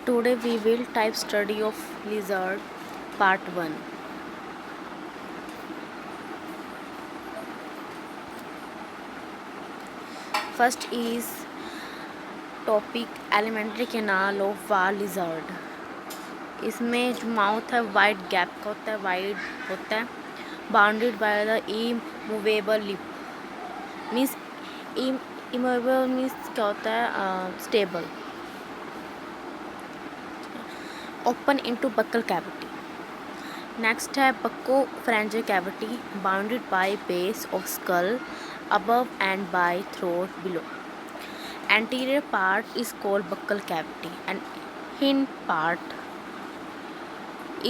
Today we will type study of lizard part 1. First is topic elementary canal of wall lizard. इसमें जो mouth है wide gap का होता है, wide होता है, bounded by the immovable lip means immovable means क्या होता है, stable. Open into buccal cavity. Next है buccopharyngeal cavity bounded by base of skull above and by throat below. Anterior part is called buccal cavity and hind part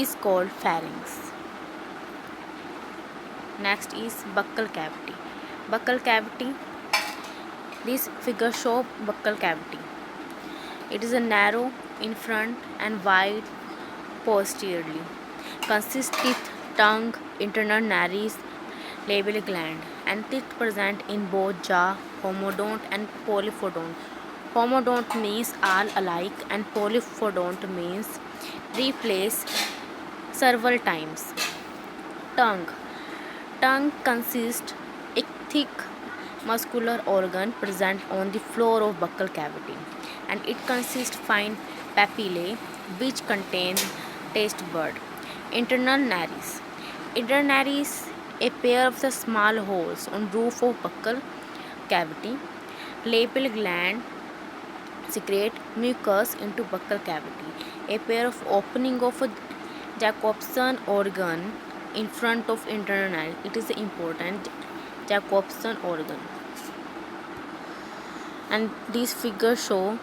is called pharynx. Next is buccal cavity. Buccal cavity. This figure show buccal cavity. It is a narrow in front and wide posteriorly. Consists teeth, tongue, internal nares, labial gland, and teeth present in both jaw, homodont and polyphodont. Homodont means all alike and polyphodont means replace several times. Tongue. Tongue consists a thick muscular organ present on the floor of buccal cavity, and it consists fine papillae which contain taste bud. Internal nares. Internal nares, a pair of the small holes on roof of buccal cavity. Labial gland secrete mucus into buccal cavity. A pair of opening of a Jacobson organ in front of internal nares. It is important Jacobson organ. And these figures show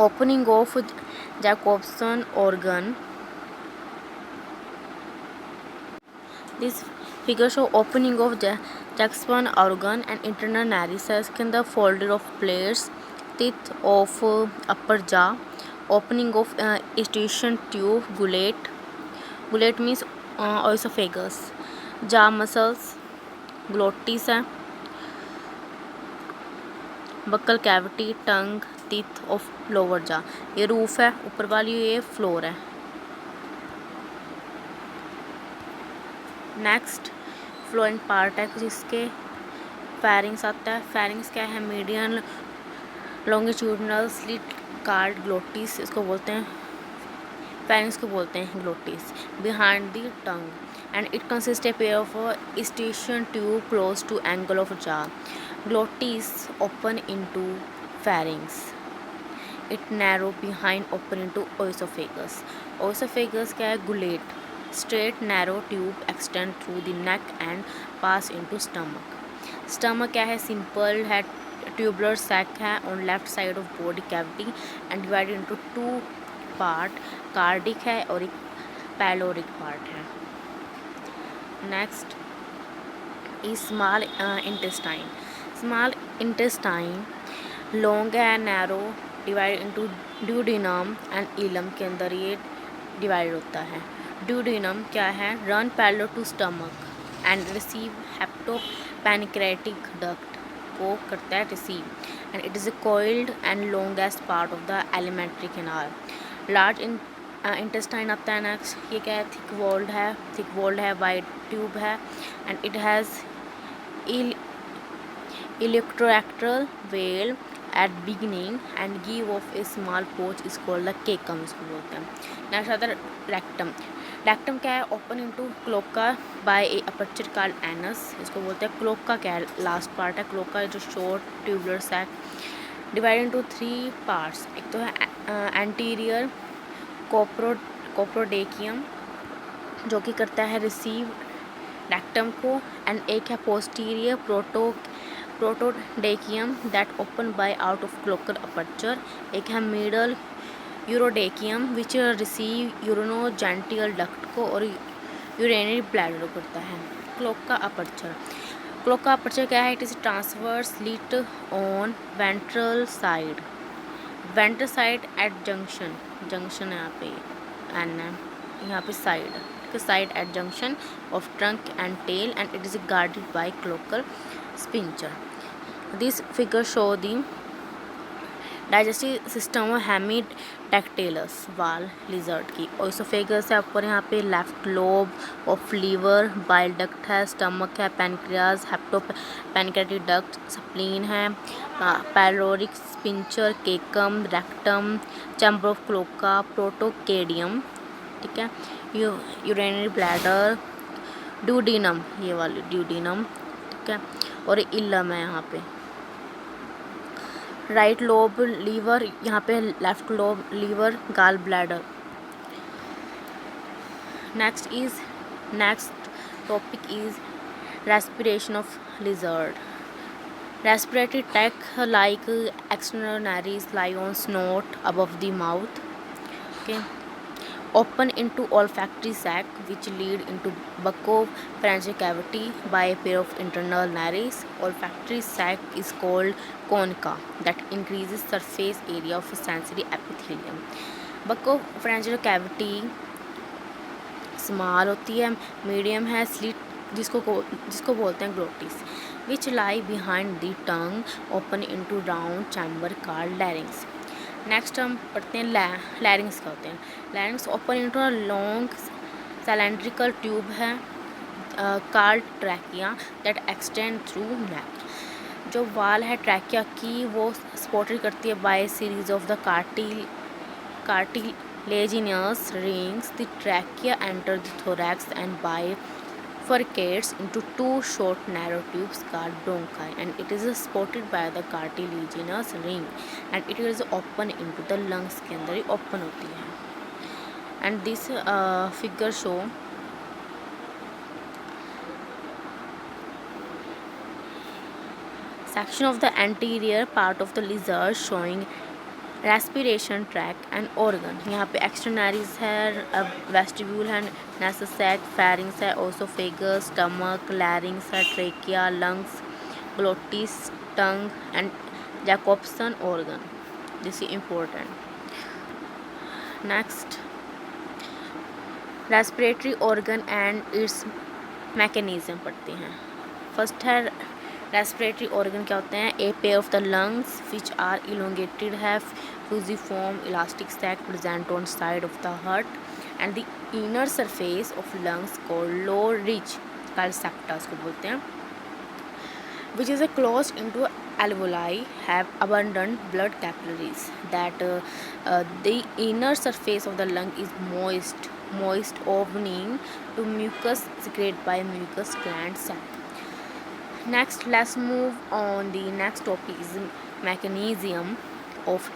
opening of Jacobson organ. This figure show opening of Jacobson organ and internal nares in the folder of plates, teeth of upper jaw, opening of eustachian tube, gullet. Gullet means oesophagus. Jaw muscles, glottis है, buccal cavity, tongue, teeth of lower jaw. ये roof है, ऊपर वाली ये floor है. Next flowing part है जिसके pharynx आता है. फेरिंग्स क्या है? Median longitudinal slit called glottis इसको बोलते हैं. फेरिंग्स को बोलते हैं glottis. Behind the tongue and it consist a pair of eustachian tube close to angle of jaw. Glottis open into pharynx. It narrow behind open into oesophagus. Oesophagus क्या है? Gullet. Straight narrow tube extend through the neck and pass into stomach. Stomach क्या है? Simple है, tubular sac है on left side of body cavity and divided into two part. Cardiac है और एक pyloric part है. Next is small intestine. Small intestine long है, narrow, divided into duodenum and ileum के अंदर ये divided होता है. Duodenum क्या है? Run parallel to stomach and receive hepatopancreatic duct को करता है receive, and it is a coiled and longest part of the alimentary canal. Large intestine आता है next. ये क्या है? thick walled है, wide tube है, and it has electrorectal valve at beginning and give off a small pouch is called the cecum इसको बोलते हैं. Next आता है rectum. रेक्टम क्या है? Open into cloaca by a aperture called anus इसको बोलते हैं. क्लोका क्या है? लास्ट पार्ट है. क्लोका जो short tubular sac divide into 3 parts. एक तो है एंटीरियर कोप्रोडेकियम जो कि करता है रिसीव रेक्टम को, एंड एक है posterior proctodaeum that open by out of cloacal aperture. एक है middle urodaeum which receive urinogenital duct को और यूरिनरी ब्लैडर करता है. क्लोका अपर्चर क्या है? It is transverse slit on ventral side at junction है यहाँ पे एन है, यहाँ पे side at junction of trunk and tail, and it is guarded by cloacal sphincter. This figure show the digestive system hemidactylus wall lizard की। Oesophagus है ऊपर यहाँ पे, left lobe of liver, bile duct है, stomach है, pancreas, hepato pancreatic duct, spleen है, pyloric sphincter, caecum, rectum, chamber of cloaca, प्रोटोकेडियम, ठीक है, यूरिनरी ब्लैडर, ड्यूडीनम, ये वाली ड्यूडीनम, ठीक है, और इलम है यहाँ पे। राइट लोब लीवर, यहाँ पे left lobe liver, gall bladder. Next topic is respiration of lizard. Respiratory tract like external nares lie on snout above the mouth. Okay. Open into olfactory sac which lead into buccopharyngeal cavity by a pair of internal nares. Olfactory sac is called conica that increases surface area of sensory epithelium. Buccopharyngeal cavity small होती है, medium है, slit जिसको बोलते हैं glottis, which lie behind the tongue open into round chamber called larynx. Next हम पढ़ते हैं larynx क्या होते हैं। Larynx open into a long cylindrical tube है called trachea that extend through neck. जो वाल है ट्रैकिया की वो सपोर्टेड करती है by series of the cartilaginous rings. The trachea enter the thorax and bifurcates into two short narrow tubes called bronchi, and it is supported by the cartilaginous ring, and it is open into the lungs के अंदर ही open होती है। And this figure show section of the anterior part of the lizard showing respiration tract and organ. यहाँ पे external nares है, vestibule है, nasal sac, pharynx है, oesophagus, stomach, larynx है, trachea, lungs, glottis, tongue and Jacobson organ. This is important. Next respiratory organ and its mechanism पढ़ते हैं। First है respiratory organ क्या होते हैं। A pair of the lungs which are elongated है, fusiform elastic sac present on side of the heart and the inner surface of lungs called lower ridge called septa उसको बोलते हैं, which is closed into alveoli have abundant blood capillaries that the inner surface of the lung is moist opening to mucus secreted by mucus gland sac. Next let's move on. The next topic is mechanism of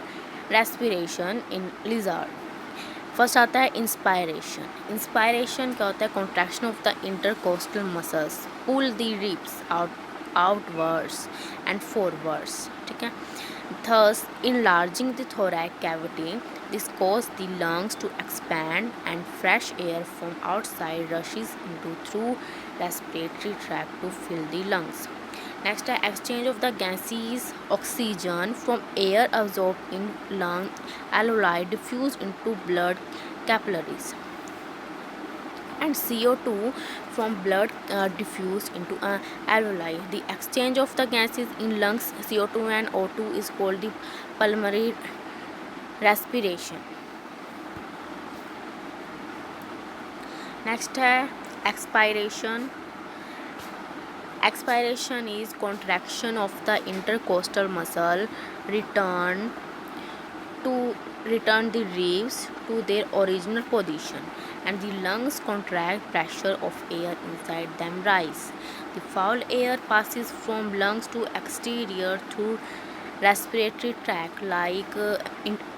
respiration in lizard. First आता है inspiration. Inspiration क्या होता है, contraction of the intercostal muscles pull the ribs outwards and forwards, ठीक है। Thus enlarging the thoracic cavity, this causes the lungs to expand and fresh air from outside rushes into through respiratory tract to fill the lungs. Next है exchange of the gaseous oxygen from air absorbed in lung alveoli diffused into blood capillaries, and CO2 from blood diffused into alveoli. The exchange of the gases in lungs CO2 and O2 is called the pulmonary respiration. Next है expiration. Expiration is contraction of the intercostal muscle return the ribs to their original position, and the lungs contract, pressure of air inside them rise. The foul air passes from lungs to exterior through respiratory tract like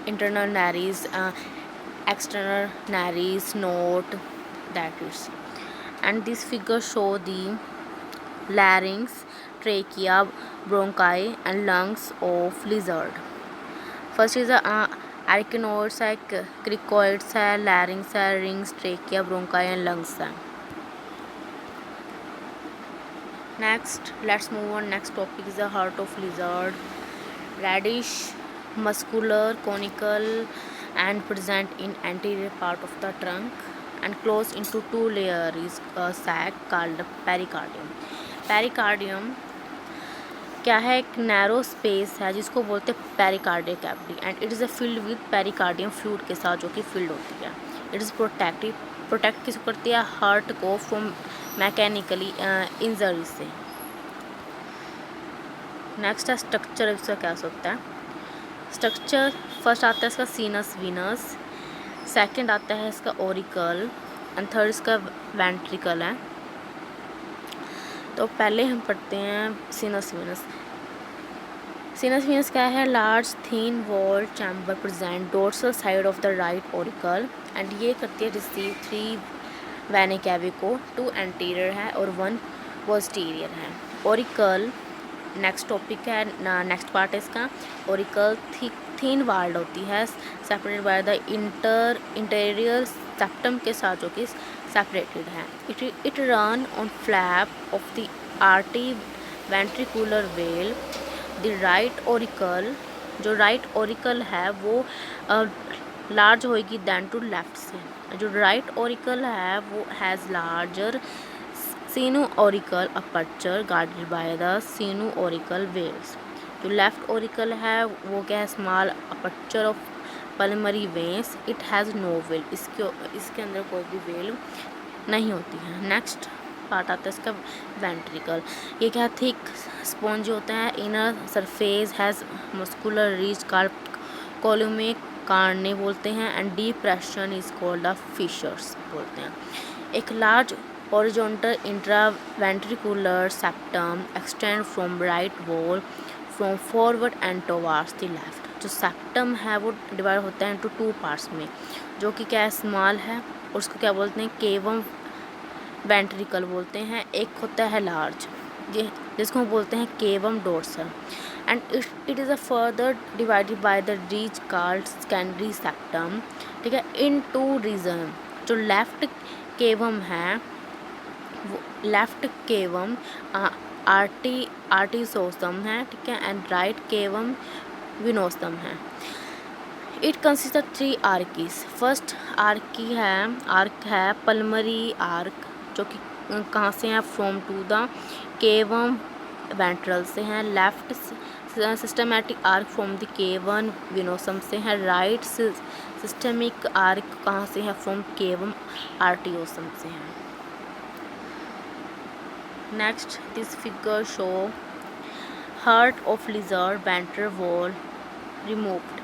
internal nares, external nares, note, that is. And this figure show the larynx, trachea, bronchi and lungs of lizard. First is arachnoids है, cricoids है, larynx है, rings, trachea, bronchi and lungs है. Next let's move on. Next topic is the heart of lizard. Reddish, muscular, conical and present in anterior part of the trunk and closed into two layers is a sac called pericardium. Pericardium क्या है, एक narrow space है जिसको बोलते हैं pericardial cavity, and it is a filled with pericardium fluid के साथ जो कि फिल्ड होती है। इट इज़ प्रोटेक्ट किसको करती है, हार्ट को फ्रॉम मैकेनिकली इंजरी से। नेक्स्ट है स्ट्रक्चर, इसका क्या होता है स्ट्रक्चर। फर्स्ट आता है इसका सीनस वीनस, सेकंड आता है इसका ओरिकल, एंड थर्ड इसका वेंट्रिकल है। तो पहले हम पढ़ते हैं सीनस वीनस। सीनस वीनस क्या है, large thin wall chamber present dorsal side of the right Oracle, and ये करती है रिसीव 3 वेना कैवा को, 2 एंटीरियर है और 1 पोस्टीरियर है। ओरिकल नेक्स्ट टॉपिक है, नेक्स्ट पार्ट है इसका। ओरिकल थीन वाल्ड होती है, separated by the interior septum के साथ जो कि सेपरेटेड है। It run on flap of the atrioventricular valve. The right auricle, जो राइट ओरिकल है वो लार्ज होएगी दैन टू लेफ्ट से। जो राइट ओरिकल है वो has larger sinoauricular aperture guarded by the sinoauricular valves. जो लेफ्ट ओरिकल है वो क्या है, small aperture of pulmonary veins, it has no valve, इसके अंदर कोई भी वेल नहीं होती है। नेक्स्ट पार्ट आता है इसका वेंट्रिकल। ये क्या, थिक स्पॉन्ज होता है, inner surface has muscular ridges columnae carneae बोलते हैं, and depression is called the fissures बोलते हैं। एक large horizontal intraventricular septum extend from right wall from forward and towards the left। जो सेप्टम है वो डिवाइड होता है इंटू 2 पार्ट्स में, जो कि क्या है, स्मॉल है, और उसको क्या बोलते हैं, केवम वेंट्रिकल बोलते हैं। एक होता है लार्ज, जिसको बोलते हैं cavum dorsal, and it is a further divided by the ridge called secondary septum. ठीक है, इन 2 रीजन। जो लेफ्ट केवम है वो लेफ्ट केवम आर्टिसोसम है, ठीक है, एंड राइट केवम विनोसम है। It consist of 3 arches. First arch है पल्मरी आर्क, जो कि कहाँ से है, from to the cavum ventral से है। Left systematic arch from the cavum venosum से है। राइट सिस्टमिक आर्क कहाँ से है, फ्रॉम केवम आर्टियोसम से है। Next, this figure show heart of lizard ventral wall removed।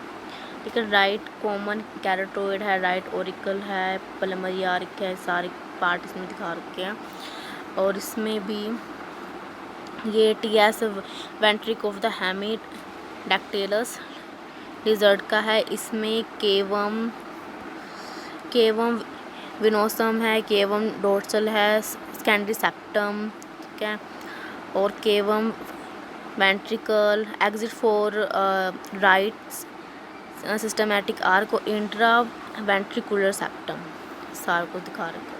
ठीक है, राइट कॉमन कैरोटोइड है, राइट ओरिकल है, पल्मरी आर्क है, सारे पार्ट इसमें दिखा रखे हैं। और इसमें भी ये TS ventricle of the Hemidactylus lizard का है। इसमें केवम विनोसम है, केवम डोर्सल है, सेकेंडरी सेप्टम, ठीक है, और cavum ventricle, exit for right systematic arch और इंट्रा वेंट्रिकुलर सेप्टम, सार को दिखा रखा।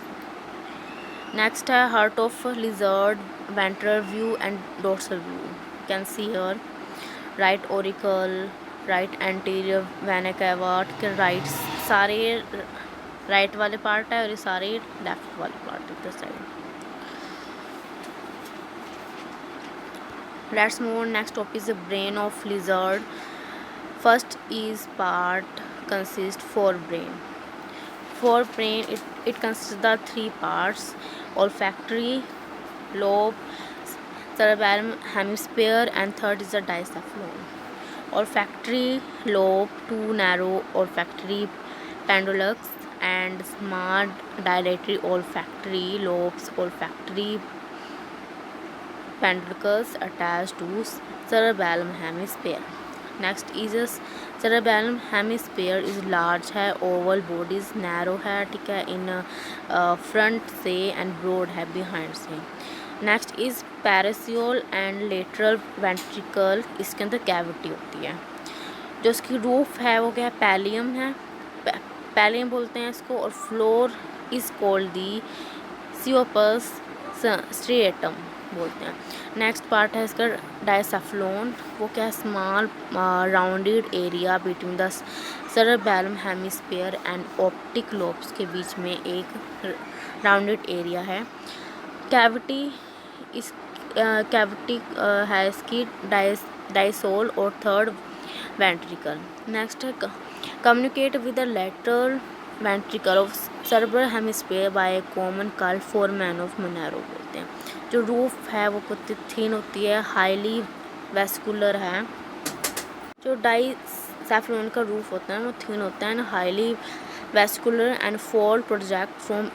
नेक्स्ट है heart of lizard ventral view and dorsal view. Can see here right auricle, right anterior vena cava, ठीक है, राइट सारे राइट वाले पार्ट है और ये सारे लेफ्ट वाले पार्ट है इधर side. Let's move on. Next topic is the brain of lizard. First is part consists forebrain. Forebrain it consists of the 3 parts: olfactory lobe, cerebellum hemisphere, and third is the diencephalon. Olfactory lobe, 2 narrow olfactory pendulums and small dilatory olfactory lobes. Olfactory pendulous attached to cerebellum hemisphere. Next is cerebellum hemisphere is large है, oval body is narrow है, ठीक है, in front से and broad है behind से। Next is paracoel and lateral ventricle, इसके अंदर cavity होती है। जो इसकी रूफ है वो क्या है, पैलियम है, पैलियम बोलते हैं इसको, और floor is called the corpus striatum बोलते हैं। नेक्स्ट पार्ट है इसका डायसेफ्लोन, वो क्या है, small rounded area between the cerebellum hemisphere and optic lobes के बीच में एक राउंडेड एरिया है। कैविटी कैविटी है इसकी डाइसोल और थर्ड वेंट्रिकल। नेक्स्ट है communicate with the lateral ventricle of cerebral hemisphere by common called foreman of Monero बोलते हैं। जो रूफ है वो कितनी थिन होती है, हाईली वेस्कुलर है। जो डाइसेफ्लोन का रूफ होता है वो थिन होता है, highly vascular and fold project from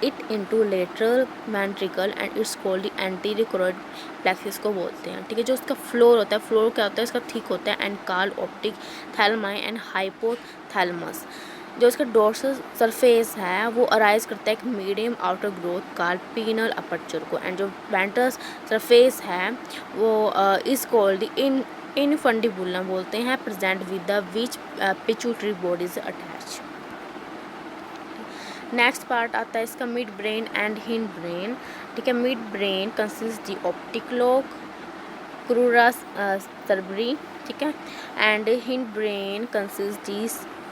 it into lateral ventricle and it's called the anterior choroid plexus को बोलते हैं। ठीक है, जो उसका फ्लोर होता है, फ्लोर क्या होता है इसका थिक होता है and called optic thalami and hypothalamus. जो इसका डोर्सल सरफेस है वो अराइज करता है एक medium outer growth called pineal aperture को, एंड जो वेंट्रस सरफेस है वो इज कॉल्ड द इनफंडिबुलम बोलते हैं, present with the which pituitary body is attach. Next part आता है इसका mid brain and hind brain. ठीक है, mid brain consist the optic lobe, crura cerebri, ठीक है, and hind brain consist the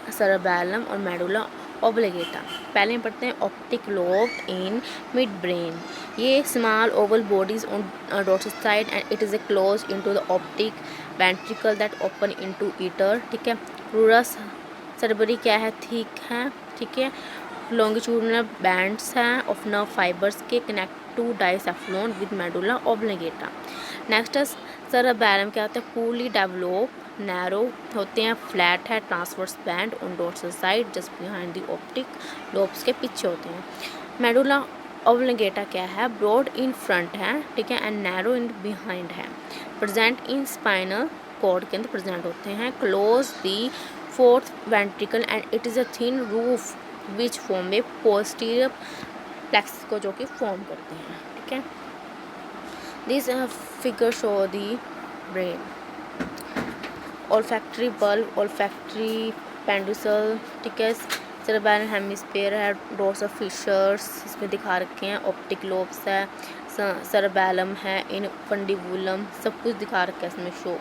cerebellum और मेडुला ओब्लिगेटा। पहले हम पढ़ते हैं optic lobe in mid brain. ये small oval bodies on dorsal side and it is a close into the optic ventricle that open into eater. ठीक है, क्रूरस सर्बरी क्या है, ठीक है, ठीक है, लॉन्गिट्यूडनल बैंड्स हैं ऑफ नर्व फाइबर्स के connect to diencephalon with medulla oblongata. Next है सेरेबेलम, क्या होता है, पूली डेवलप नैरो होते हैं, फ्लैट है, transverse band on dorsal side just behind the optic lobes के पीछे होते हैं। मेडुला ओब्लिगेटा क्या है, ब्रॉड इन फ्रंट है, ठीक है, एंड नैरो इन बिहाइंड है, प्रेजेंट इन स्पाइनल कॉर्ड के अंदर प्रेजेंट होते हैं, close the fourth ventricle and it is a thin roof which form में पोस्टीरियर प्लेक्सिस को जो कि फॉर्म करते हैं। ठीक है, this figure show the brain, olfactory bulb, olfactory पेंडुसल, ठीक है, सेरेब्रल हेमिस्फीयर है, डोर्सल फिशर्स इसमें दिखा रखे हैं, ऑप्टिक लोब्स है, सेरेबेलम है, इनफंडिबुलम, सब कुछ दिखा रखा है इसमें शो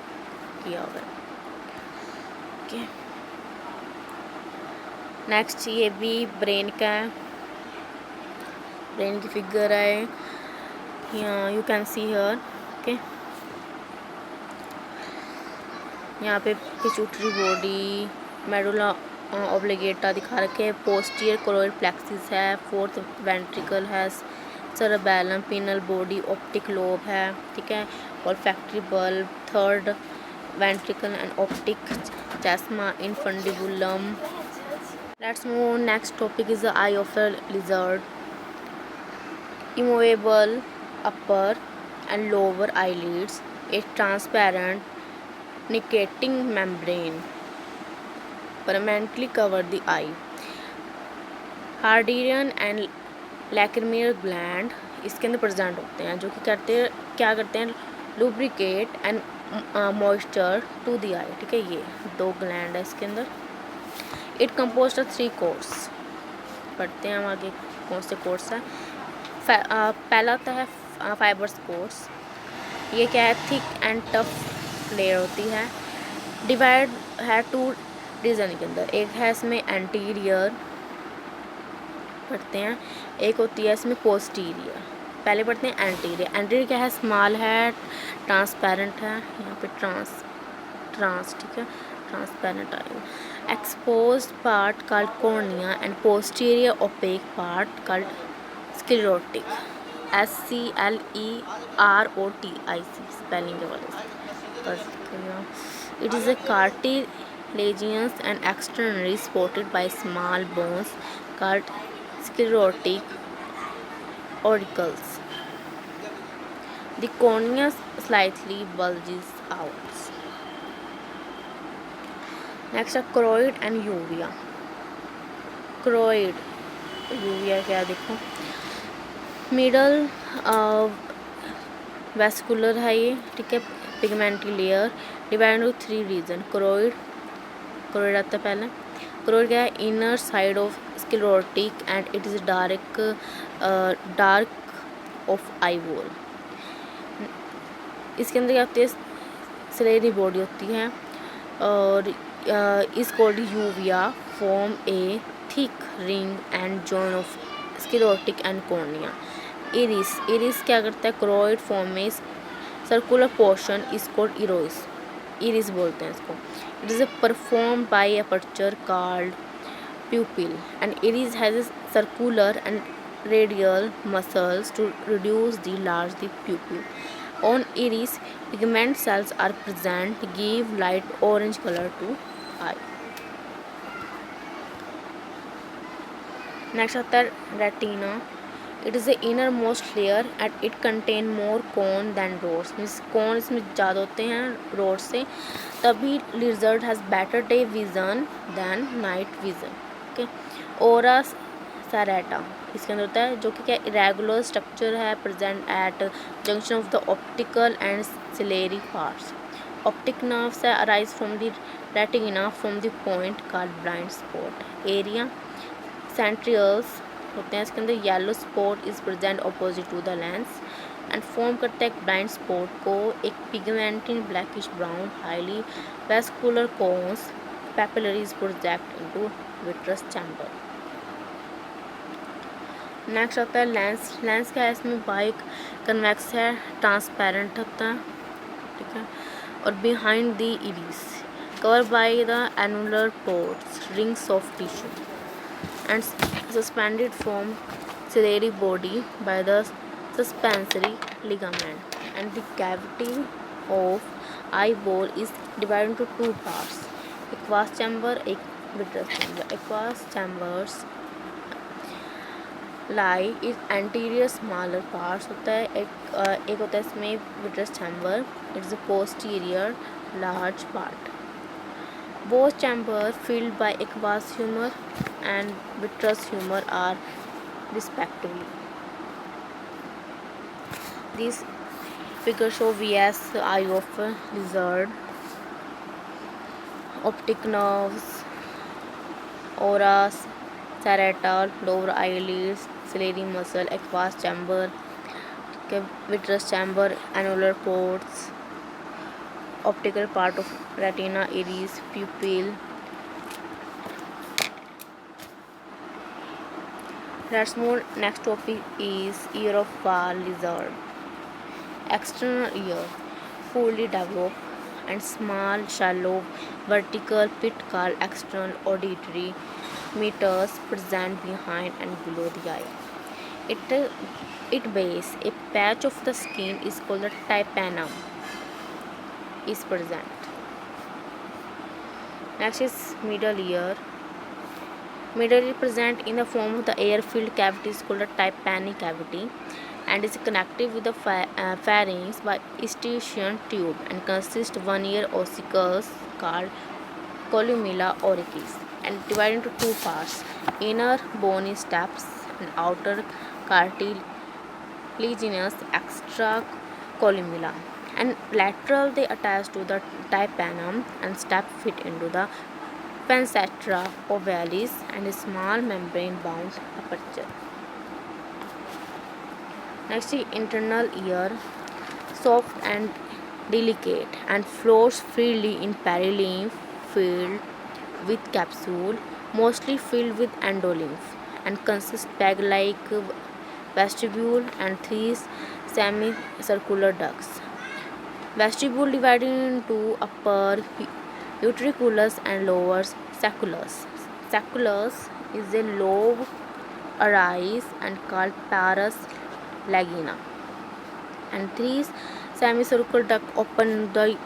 किया हुआ है। ओके, नेक्स्ट ये भी ब्रेन का है, ब्रेन की फिगर है, यहाँ you can see here. Okay, यहाँ पे पिट्यूटरी बॉडी, मेडुला ओब्लिगेटा दिखा रखे हैं, पोस्टीरियर कोरोइड प्लेक्सिस है, फोर्थ वेंट्रिकल है, cerebellum, pineal body, optic lobe है, ठीक है, olfactory bulb, third ventricle and optic chiasma, infundibulum. Let's move on. Next topic is the eye of a lizard. Immovable upper and lower eyelids, a transparent nictinating membrane permanently cover the eye. Hadrian and lacrimal gland इसके अंदर present होते हैं, जो कि क्या करते हैं, lubricate and moisture to the eye. ठीक है, ये दो ग्लैंड है इसके अंदर। It compose of 3 coats. पढ़ते हैं हम आगे कौन से कोर्स है। पहला होता है फाइबर्स कोर्स, ये क्या है, थिक एंड टफ लेयर होती है, डिवाइड है 2 रीजन के अंदर, एक है इसमें एंटीरियर, पढ़ते हैं, एक होती है इसमें पोस्टीरियर। पहले पढ़ते हैं एंटीरियर। एंटीरियर क्या है, स्मॉल है, ट्रांसपेरेंट है, यहाँ पे ट्रांस ठीक है, ट्रांसपेरेंट आएगा। Exposed part called cornea and posterior opaque part called sclerotic, SCLEROTIC spelling के वाले। It is a cartilaginous and externally supported by small bones called sclerotic auricles. The cornea slightly bulges out. Next है क्रोइड and uvea. क्रोइड uvea क्या, देखो, middle vascular है ये, ठीक है, पिगमेंटी layer, divide into 3 reason. क्रोइड आता है पहले। क्रोइड क्या है, inner side of sclerotic and it is dark of eye wall. इसके अंदर क्या होती है, सिलेरी बॉडी होती है, और is called uvea, form a thick ring and joint of sclerotic and cornea iris क्या करता है, क्रोइड फॉर्म में circular portion is called iris बोलते हैं इसको. It is perform by aperture called pupil, and iris has a circular and radial muscles to reduce the large the pupil. On iris, pigment cells are present, give light orange color to eye. Next आता है retina. It is the innermost layer and it contain more cone than rods. Means cone इसमें ज़्यादा होते हैं rods से, तभी lizard has better day vision than night vision. Okay. Ora serrata इसके अंदर होता है, जो कि क्या irregular structure है, present at junction of the optical and ciliary parts. Optic nerves arise from the retina from the point called blind spot. Area centrioles होते हैं, इसके अंदर yellow spot is present opposite to the lens and form करता है blind spot को एक pigmented blackish brown highly vascular cones papillary project into vitreous chamber. Next आता है लेंस क्या है, इसमें बाइक कन्वेक्स है, ट्रांसपेरेंट होता है, ठीक है, और behind the iris cover by the annular ports rings of tissue and suspended from ciliary body by the suspensory ligament, and the cavity of eyeball is divided into two parts, aqueous chamber, एक vitreous chamber. Aqueous chambers lie is anterior smaller parts होता है, एक होता है इसमें vitreous chamber, it is a posterior large part. Both chambers filled by aqueous humor and vitreous humor are respectively. These figures show VS eye of lizard, optic nerves, ora serrata, lower eyelids, ciliary muscle, aqueous chamber, vitreous chamber, annular ports, optical part of retina, iris, pupil. Let's move. Next topic is ear of whale lizard. External ear fully developed and small shallow vertical pit called external auditory meatus present behind and below the eye. It base a patch of the skin is called the tympanum is present. Next is middle ear. Middle ear present in the form of the air-filled cavity is called a tympanic cavity and is connected with the pharynx by eustachian tube and consists one ear ossicles called columella auriculis and divided into two parts, inner bony steps and outer cartilaginous extracolumella, and lateral they attach to the tympanum and step fit into the pancreatra ovalis and a small membrane bound aperture. Next is internal ear, soft and delicate and flows freely in perilymph filled with capsule, mostly filled with endolymph, and consists bag-like vestibule and three semicircular ducts. Vestibule divided into upper utriculus and lower sacculus. Sacculus is a lobe arise and called parus lagina, and three semicircular duct open the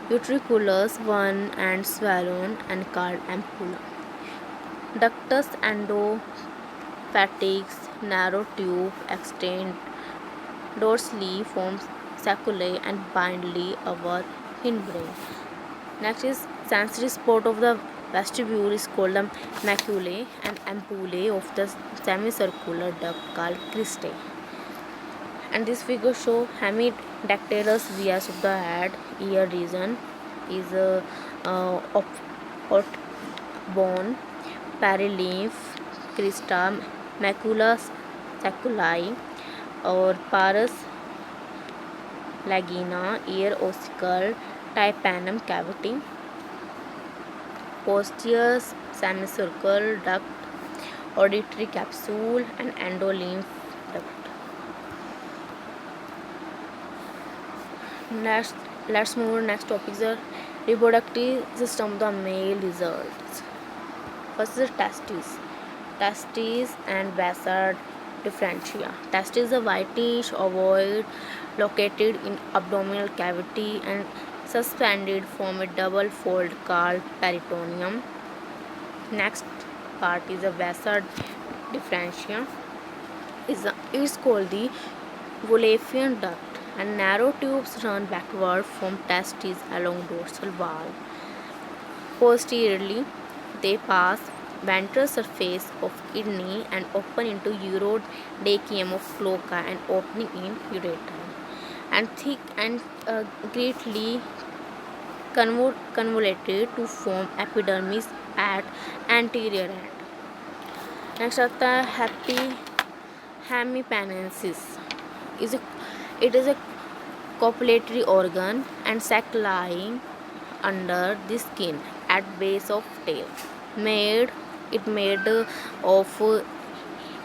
utriculus one and swollen and called ampulla. Ductus endophatic narrow tube extend dorsally forms sacculae and bindly over hindbrain. Next is sensory spot of the vestibule is called the maculae and ampullae of the semicircular duct called cristae. And this figure show hemidactylous vias of the head. Ear region is bone, perilymph, crista, macula, sacculae, और parus lagina, ear ossicle, tympanum cavity, posterior semicircular duct, auditory capsule, and endolymph duct. Next, let's move to next topic, the reproductive system of the male lizards. First is testes. Testes and vasa differentia. Testes is a whitish ovoid located in abdominal cavity and suspended from a double fold called peritoneum. Next part is a vasa differentia. It's called the Wolffian duct, and narrow tubes run backward from testes along dorsal wall. Posteriorly, they pass ventral surface of kidney and open into urodecium of cloaca and opening in ureter, and thick and greatly convoluted to form epidermis at anterior end. Next आता है hemipensis. It is a copulatory organ and sac lying under the skin at base of tail. Made of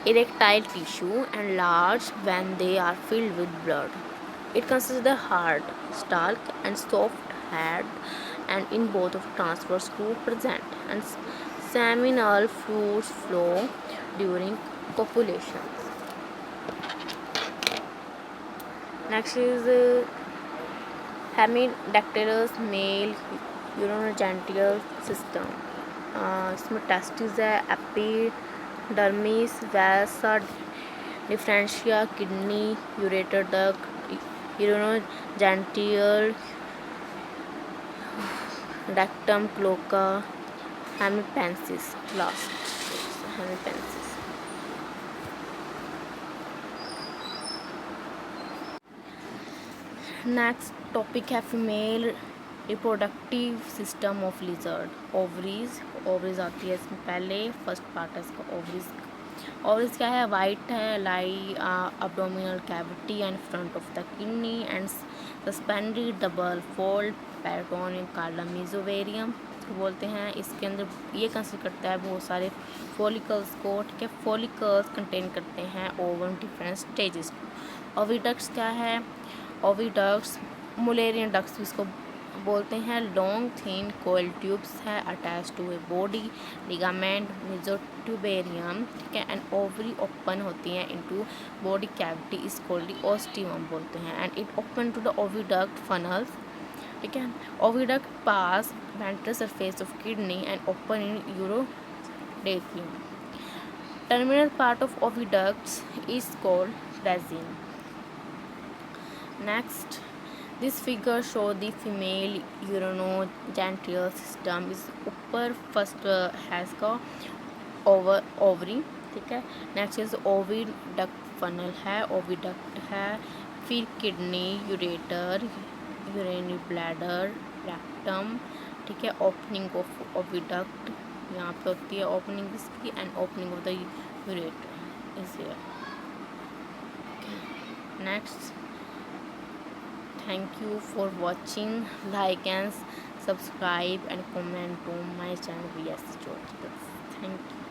erectile tissue and large when they are filled with blood. It consists of the hard stalk and soft head, and in both of transverse groove present, and seminal fluids flow during copulation. Next is hemidactylous male urinogenital system. इसमें testis है, epidermis, vasa deferentia, kidney, ureter duct, urinogenital, rectum, cloaca, hemipensis. Last hemipensis. Next topic है female reproductive system of lizard. Ovaries आती है इसमें पहले. First part है इसका ovaries क्या है, वाइट है, lie abdominal cavity and front of the kidney and suspended double fold peritoneum called mesovarium बोलते हैं. इसके अंदर ये कंसिस्ट करता है बहुत सारे फॉलिकल्स को. ठीक है, फॉलिकल्स कंटेन करते हैं ओवम डिफरेंट स्टेजेस. ओविडक्ट्स क्या है, ओविडक्ट्स मुलेरियन डक्ट्स इसको बोलते हैं. लॉन्ग थिन कोयल ट्यूब्स है attach to a body ligament mesotubarium. ठीक है, एंड ओवरी ओपन होती हैं into body cavity is called ostium बोलते हैं, and it open to the oviduct funnels. ठीक है, oviduct pass ventral surface of kidney and open in urodaeum. Terminal part of oviducts is called region. Next, this figure show the female urinogenital system. इस ऊपर first है इसका ovary. ठीक है, next is oviduct funnel है, oviduct है, फिर kidney, ureter, urinary bladder, rectum. ठीक है, ओपनिंग ऑफ ओविडक्ट यहाँ पे होती है ओपनिंग इसकी, and opening of the ureter is here. Next, thank you for watching. Like and subscribe and comment to my channel VS George. Thank you.